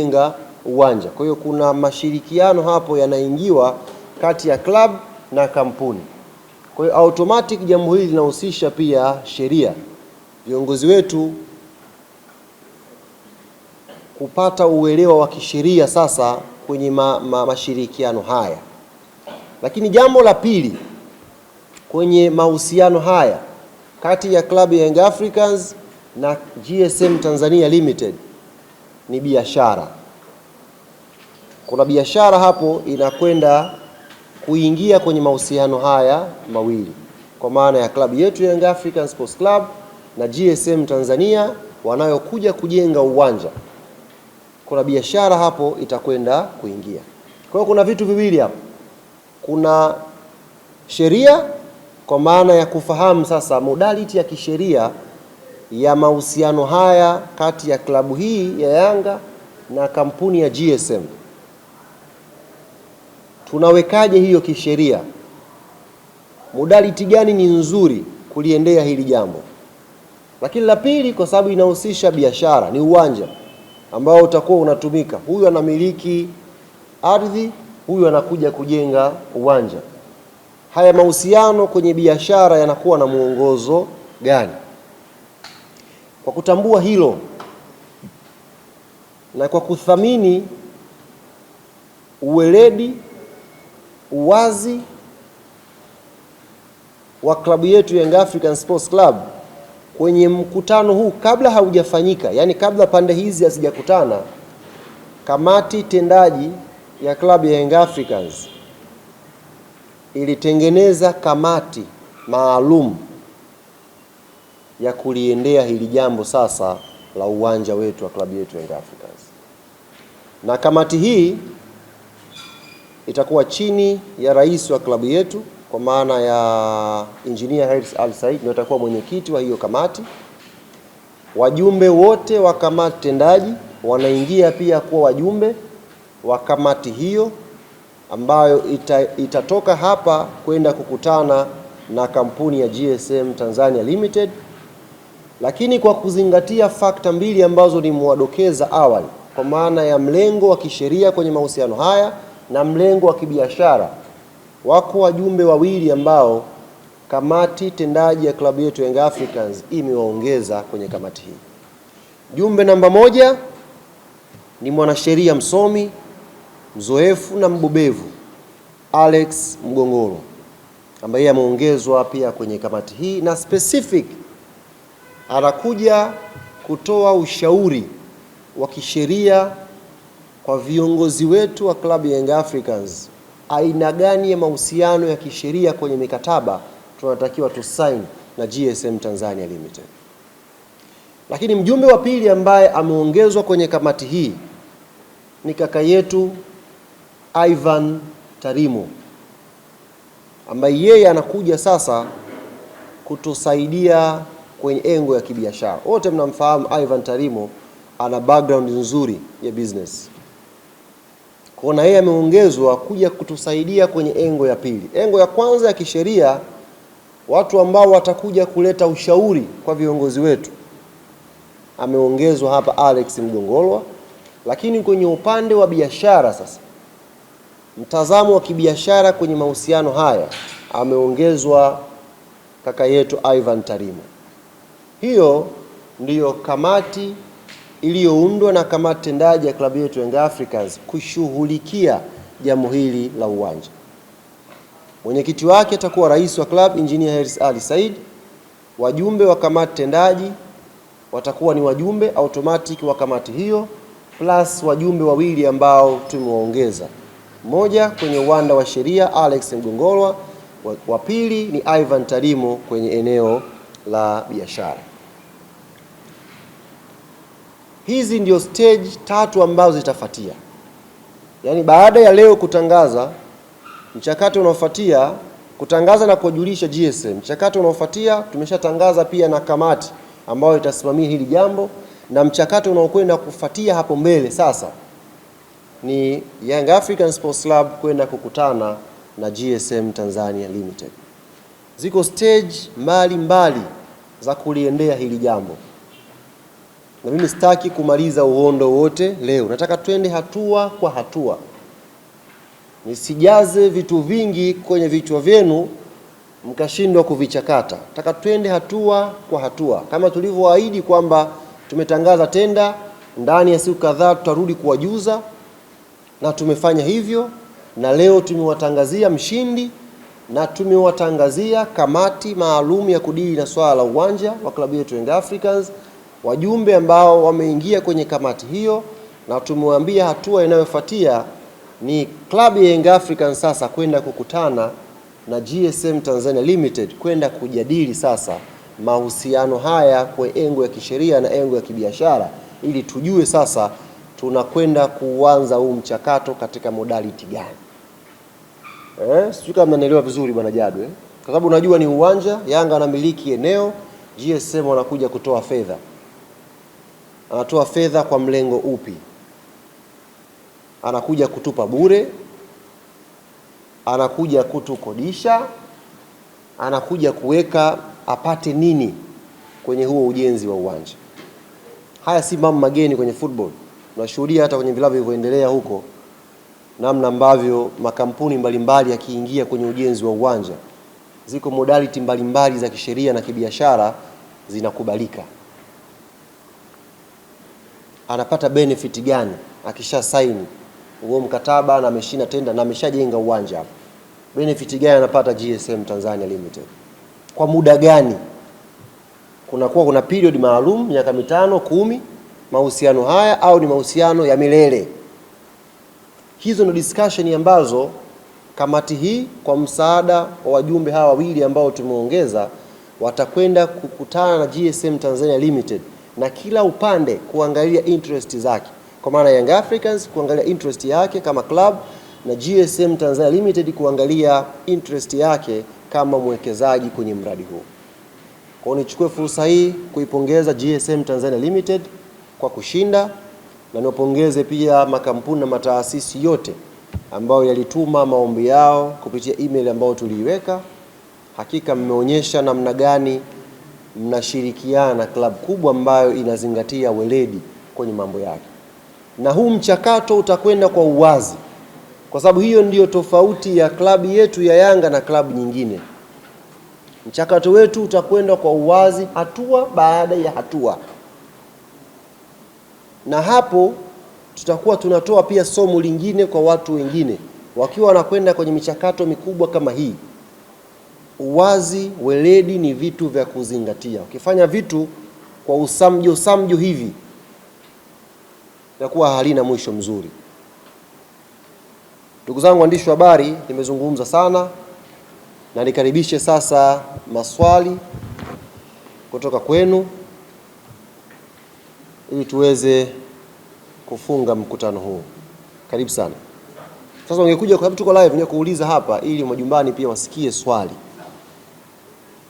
kujenga uwanja. Kwa hiyo kuna mashirikiano hapo yanaingiwa kati ya club na kampuni. Kwa hiyo automatic jambo hili linahusisha pia sheria. Viongozi wetu kupata uelewa wa kisheria sasa kwenye mashirikiano haya. Lakini jambo la pili kwenye mahusiano haya kati ya klabu ya Young Africans na GSM Tanzania Limited ni biashara. Kuna biashara hapo inakwenda kuingia kwenye mahusiano haya mawili, kwa maana ya klabu yetu Young Africans Sports Club na GSM Tanzania wanayokuja kujenga uwanja. Kuna biashara hapo itakwenda kuingia. Kwa hiyo kuna vitu viwili hapo. Kuna sheria kwa maana ya kufahamu sasa modality ya kisheria ya mahusiano haya kati ya klabu hii ya Yanga na kampuni ya GSM. Tunawekaje hiyo kisheria? Modality gani ni nzuri kuliendea hili jambo? Lakini la pili, kwa sababu inahusisha biashara, ni uwanja ambao utakuwa unatumika. Huyu anamiliki ardhi, huyu anakuja kujenga uwanja. Haya mahusiano kwenye biashara yanakuwa na muongozo gani? Kwa kutambua hilo na kwa kuthamini uweledi, uwazi wa klabu yetu Young African Sports Club kwenye mkutano huu kabla haujafanyika, yani kabla pande hizi hazijakutana, kamati tendaji ya klabu ya Young Africans ilitengeneza kamati maalum ya kuliendea hili jambo sasa la uwanja wetu wa klabu yetu Young Africans. Na kamati hii itakuwa chini ya rais wa klabu yetu, kwa maana ya Engineer Hersi Ali Said, ndio atakuwa mwenyekiti wa hiyo kamati. Wajumbe wote wa kamati tendaji wanaingia pia kuwa wajumbe wa kamati hiyo, ambayo itatoka hapa kwenda kukutana na kampuni ya GSM Tanzania Limited. Lakini kwa kuzingatia fakta mbili ambazo ni mwadokeza awali, kwa maana ya mlengo wa kisheria kwenye mahusiano haya na mlengo wa kibiashara, wako wajumbe wawili ambao kamati tendaji ya klabu yetu Young Africans imewaongeza kwenye kamati hii. Jumbe namba moja ni mwanasheria msomi, mzoefu na mbobevu Alex Mgongolo, ambaye ameongezwa pia kwenye kamati hii, na specific anakuja kutoa ushauri wa kisheria kwa viongozi wetu wa klabu ya Young Africans, aina gani ya mahusiano ya kisheria kwenye mikataba tunatakiwa tusign na GSM Tanzania Limited. Lakini mjumbe wa pili ambaye ameongezwa kwenye kamati hii ni kaka yetu Ivan Tarimo, ambaye yeye anakuja sasa kutusaidia kwenye engo ya kibiashara. Wote mnamfahamu Ivan Tarimo, ana background nzuri ya business. Kwa yeye ameongezwa kuja kutusaidia kwenye engo ya pili. Engo ya kwanza ya kisheria, watu ambao watakuja kuleta ushauri kwa viongozi wetu, ameongezwa hapa Alex Mgongolo. Lakini kwenye upande wa biashara sasa, mtazamo wa kibiashara kwenye mahusiano haya, ameongezwa kaka yetu Ivan Tarimo. Hiyo ndiyo kamati iliyoundwa na kamati tendaji ya klabu yetu Young Africans kushughulikia jambo hili la uwanja. Mwenyekiti wake atakuwa rais wa club Engineer Hersi Ali Said. Wajumbe wa kamati tendaji watakuwa ni wajumbe automatic wa kamati hiyo, plus wajumbe wawili ambao tumewaongeza. Mmoja kwenye uwanda wa sheria Alex Mgongolo, wa pili ni Ivan Tarimo kwenye eneo la biashara. Hizi ndio stage tatu ambazo zitafuatia. Yaani baada ya leo kutangaza, mchakato unaofuatia kutangaza na kujulisha GSM. Mchakato unaofuatia tumeshatangaza pia na kamati ambayo itasimamia hili jambo, na mchakato unaokwenda kufuatia hapo mbele sasa ni Young African Sports Club kwenda kukutana na GSM Tanzania Limited. Ziko stage mbali za kuliendea hili jambo. na mimi sitaki kumaliza uhondo wote leo. Nataka twende hatua kwa hatua, nisijaze vitu vingi kwenye vichwa vyenu mkashindwa kuvichakata. Nataka twende hatua kwa hatua, kama tulivyoahidi kwamba tumetangaza tenda ndani ya siku kadhaa tutarudi kuwajuza, na tumefanya hivyo, na leo tumewatangazia mshindi na tumewatangazia kamati maalum ya kudili na swala la uwanja wa klabu yetu Young Africans, wajumbe ambao wameingia kwenye kamati hiyo, na tumewaambia hatua inayofuatia ni klabu ya Young Africans sasa kwenda kukutana na GSM Tanzania Limited kwenda kujadili sasa mahusiano haya kwa engo ya kisheria na engo ya kibiashara, ili tujue sasa tunakwenda kuanza huu mchakato katika modality gani. Sijui kama mnanielewa vizuri bwana Jadwe, kwa sababu unajua ni uwanja, Yanga anamiliki eneo, GSM wanakuja kutoa fedha. Anatoa fedha kwa mlengo upi? Anakuja kutupa bure, anakuja kutukodisha, anakuja kuweka apate nini kwenye huo ujenzi wa uwanja? Haya si mambo mageni kwenye football. Tunashuhudia hata kwenye vilabu vilivyoendelea huko namna ambavyo makampuni mbalimbali yakiingia kwenye ujenzi wa uwanja, ziko modality mbalimbali za kisheria na kibiashara zinakubalika. Anapata benefit gani akisha sign huo mkataba na ameshinda tenda na ameshajenga uwanja hapo? Benefit gani anapata GSM Tanzania Limited? Kwa muda gani? Kuna period maalum, miaka 5, 10 mahusiano haya, au ni mahusiano ya milele? Hizo ndio discussion ambazo kamati hii kwa msaada wa wajumbe hawa wawili ambao tumeongeza watakwenda kukutana na GSM Tanzania Limited, na kila upande kuangalia interest zake, kwa maana Young Africans kuangalia interest yake kama club na GSM Tanzania Limited kuangalia interest yake kama mwekezaji kwenye mradi huu. Kwa nichukue fursa hii kuipongeza GSM Tanzania Limited kwa kushinda, na niwapongeze pia makampuni na mataasisi yote ambao yalituma maombi yao kupitia email ambayo tuliiweka. Hakika mmeonyesha namna gani mnashirikiana na klabu kubwa ambayo inazingatia weledi kwenye mambo yake, na huu mchakato utakwenda kwa uwazi, kwa sababu hiyo ndiyo tofauti ya klabu yetu ya Yanga na klabu nyingine. Mchakato wetu utakwenda kwa uwazi, hatua baada ya hatua, na hapo tutakuwa tunatoa pia somo lingine kwa watu wengine wakiwa wanakwenda kwenye michakato mikubwa kama hii. Uwazi, weledi ni vitu vya kuzingatia. Ukifanya vitu kwa usamjo hivi itakuwa halina mwisho mzuri. Ndugu zangu waandishi wa habari, nimezungumza sana, na nikaribishe sasa maswali kutoka kwenu ili tuweze kufunga mkutano huu. Karibu sana. Sasa ungekuja kwa sababu tuko live, kuuliza hapa ili majumbani pia wasikie swali.